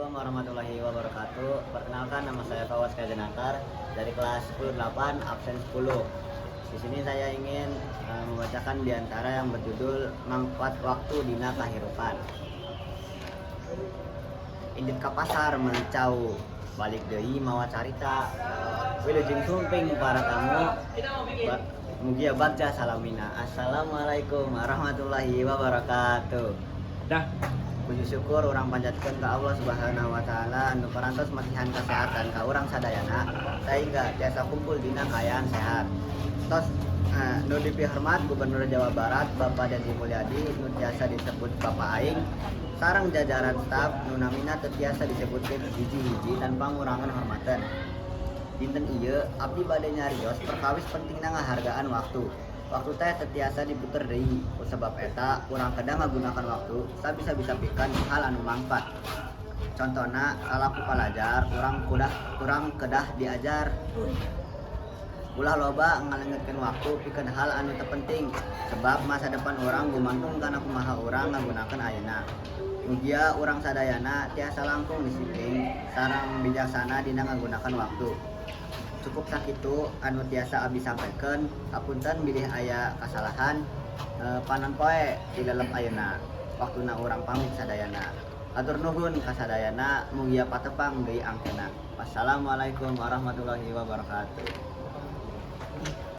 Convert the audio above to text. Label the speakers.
Speaker 1: Assalamualaikum warahmatullahi wabarakatuh. Perkenalkan, nama saya Fawas Kajenatar dari kelas 10-8 absen 10. Di sini saya ingin membacakan di antara yang berjudul Mangkat Waktu Dina Kahirupan. Indit ka pasar melicau, balik deui mawa carita. Wilujeng sumping para tamu. Mugia baca salamina. Assalamualaikum warahmatullahi wabarakatuh.
Speaker 2: Dah.
Speaker 1: Puji syukur orang panjatkeun ka Allah Subhanahu wa taala anu parantos masihan kesehatan ka urang sadayana sehingga tiasa kumpul dina kaayaan sehat. Tos nu dipihormat Gubernur Jawa Barat Bapak Dedi Mulyadi nu tiasa disebut Bapak Aing sareng jajaran staf nu namina teu tiasa disebutkeun hiji-hiji tanpa ngurangan hormatan. Dinten ieu abdi bade nyarios perkawis pentingna ngahargaan waktu. Waktu teh tetiasa diputer deui, kusabab eta urang kedah ngagunakan waktu sabisa-bisa pikeun hal anu mangpat. Contona salaku palajar, urang kedah diajar. Ulah loba ngalengetkeun waktu pikeun hal anu teu penting, sebab masa depan urang gumantung kana kumaha urang ngagunakeun ayeuna. Mugia urang sadayana tiasa langkung disiplin sareng bijaksana dina ngagunakan waktu. Cukup sakitu anu tiasa abdi sampaikeun, hapunten bilih aya kasalahan panon poe di lelep ayeuna. Waktuna urang pamit sadayana. Atur nuhun ka sadayana mugia patepang deui angkeuna. Wassalamualaikum warahmatullahi wabarakatuh.